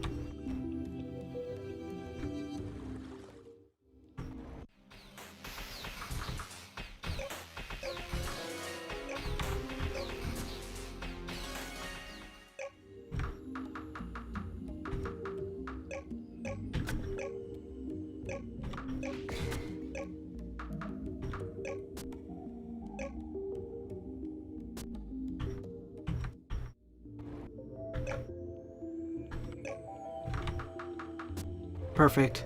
Perfect.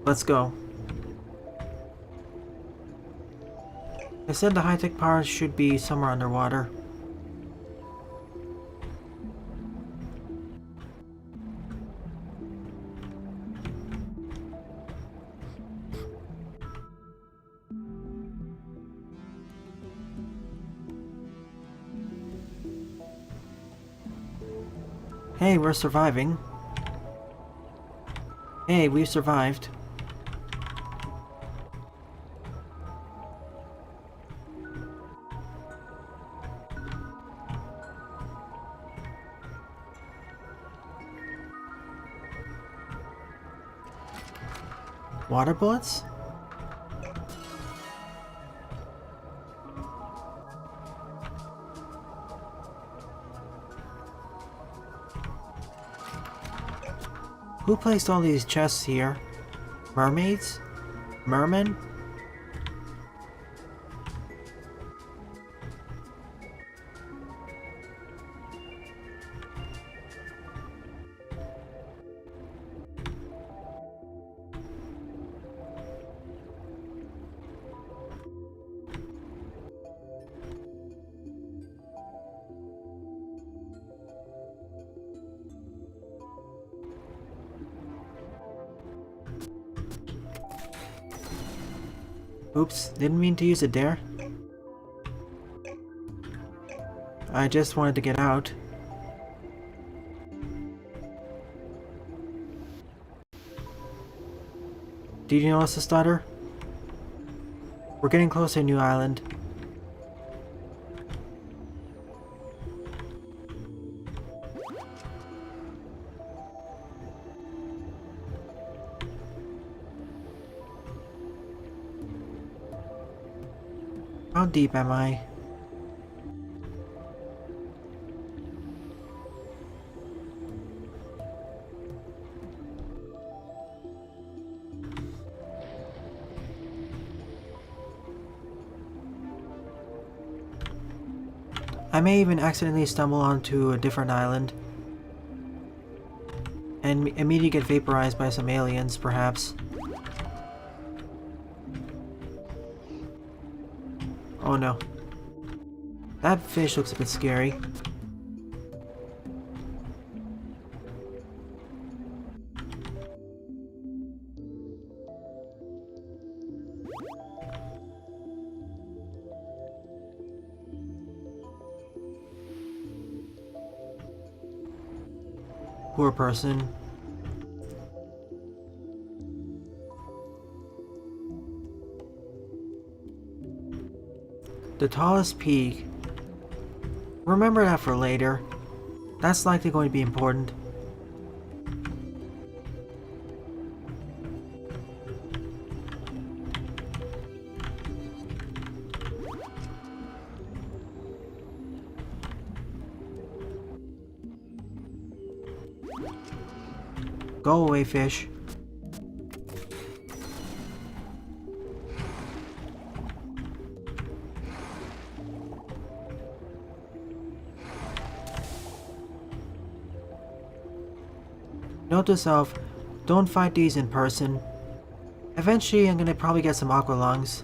Let's go. I said the high-tech parts should be somewhere underwater. Hey, we're surviving. Hey, we've survived. Water bullets? Who placed all these chests here? Mermaids? Mermen? Oops, didn't mean to use it there. I just wanted to get out. Did you notice the stutter? We're getting close to a new island. How deep am I? I may even accidentally stumble onto a different island and immediately get vaporized by some aliens, perhaps. Oh no. That fish looks a bit scary. Poor person. The tallest peak. Remember that for later. That's likely going to be important. Go away, fish. Note to self, don't fight these in person. Eventually, I'm gonna probably get some aqua lungs.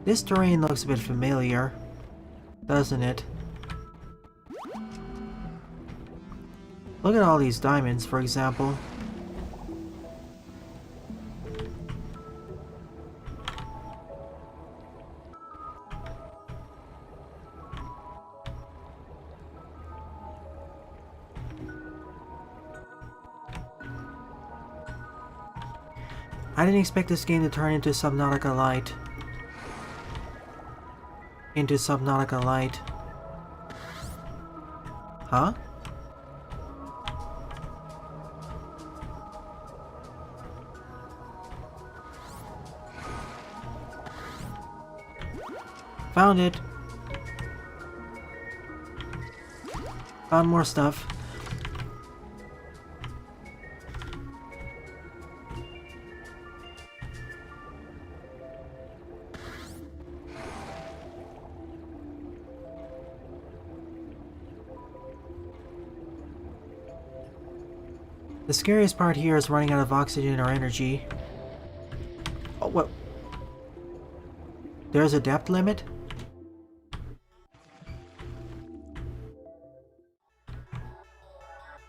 This terrain looks a bit familiar, doesn't it? Look at all these diamonds, for example. I didn't expect this game to turn into Subnautica Light. Huh? Found it. Found more stuff. The scariest part here is running out of oxygen or energy. Oh, what? There's a depth limit?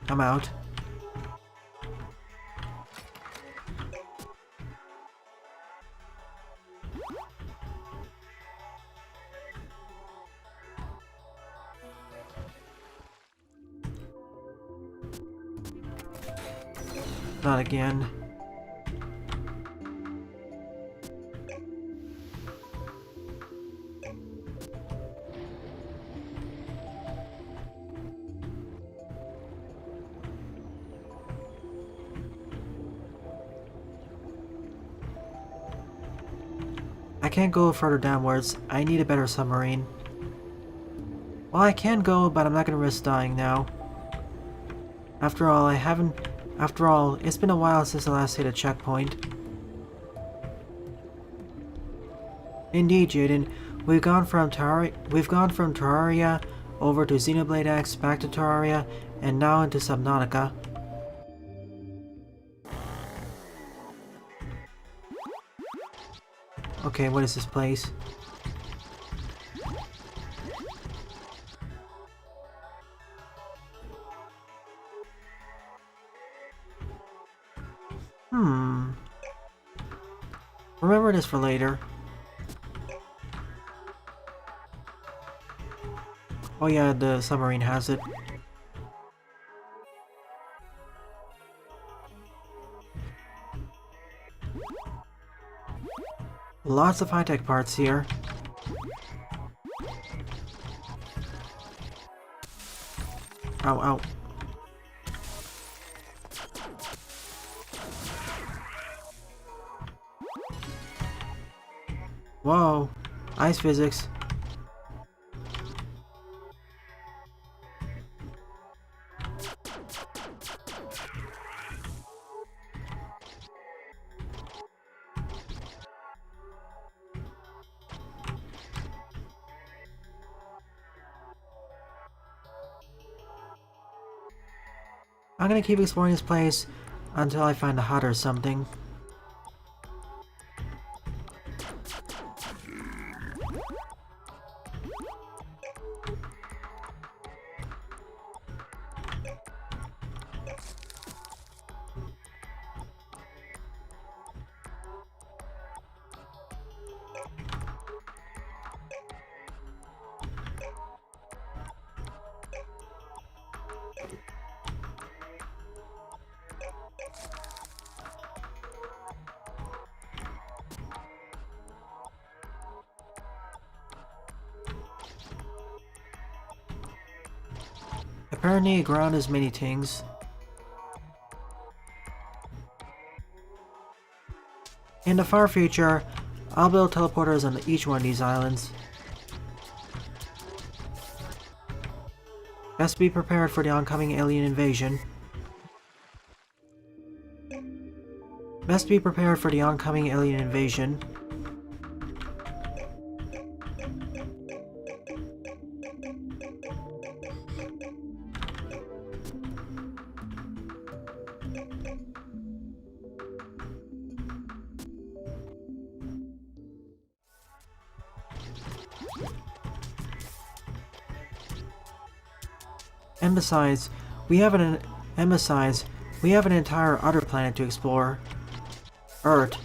I'm out. Not again. I can't go further downwards. I need a better submarine. Well, I can go, but I'm not gonna risk dying now. After all, it's been a while since I last hit a checkpoint. Indeed, Jaden. We've gone from Terraria over to Xenoblade X, back to Terraria, and now into Subnautica. Okay, what is this place? Remember this for later. Oh yeah, the submarine has it. Lots of high-tech parts here. Ow, ow. Whoa, ice physics. I'm gonna keep exploring this place until I find a hut or something. Apparently, Aground has many things. In the far future, I'll build teleporters on each one of these islands. Best be prepared for the oncoming alien invasion. Best be prepared for the oncoming alien invasion. And besides, we have an we have an entire other planet to explore. Earth.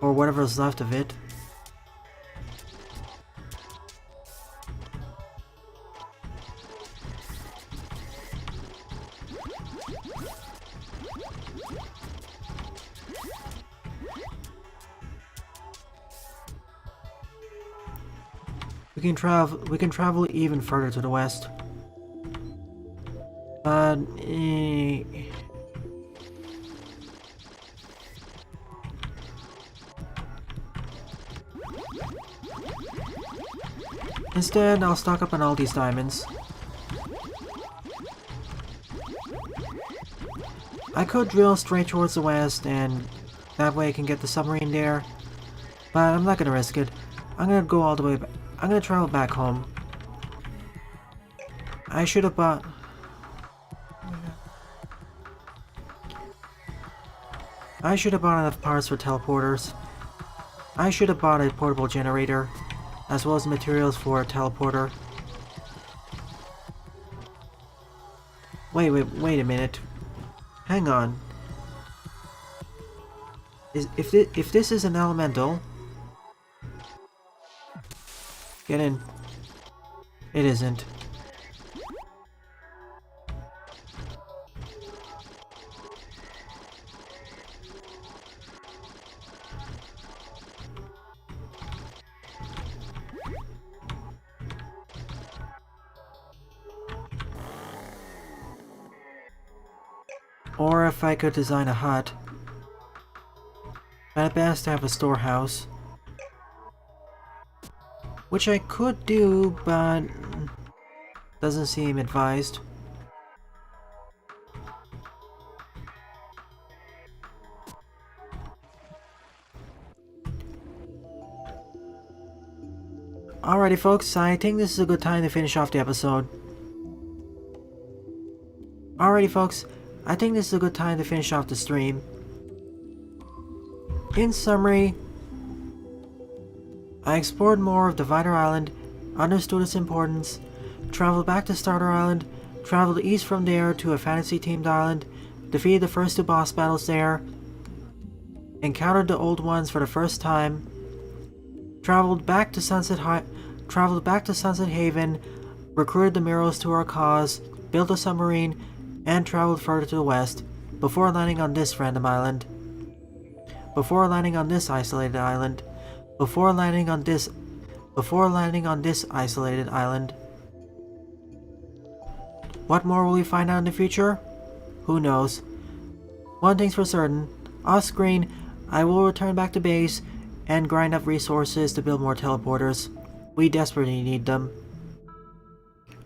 Or whatever's left of it. We can travel even further to the west. Instead, I'll stock up on all these diamonds. I could drill straight towards the west, and that way I can get the submarine there. But I'm not gonna risk it. I'm gonna go all the way back. I'm gonna travel back home. I should have bought... I should have bought enough parts for teleporters. I should have bought a portable generator, as well as materials for a teleporter. Wait a minute. Hang on. If this is an elemental... Get in. It isn't. Or if I could design a hut. At best, have a storehouse. Which I could do, but doesn't seem advised. Alrighty folks, I think this is a good time to finish off the episode. Alrighty folks, I think this is a good time to finish off the stream. In summary, I explored more of Divider Island, understood its importance, traveled back to Starter Island, traveled east from there to a fantasy-themed island, defeated the first 2 boss battles there, encountered the old ones for the first time, traveled back to Sunset Haven, recruited the Miros to our cause, built a submarine, and traveled further to the west, before landing on this random island. Before landing on this isolated island. Before landing on this isolated island. What more will we find out in the future? Who knows. One thing's for certain, off screen, I will return back to base and grind up resources to build more teleporters. We desperately need them.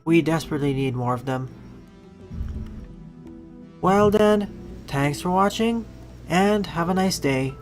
We desperately need more of them. Well then, thanks for watching, and have a nice day.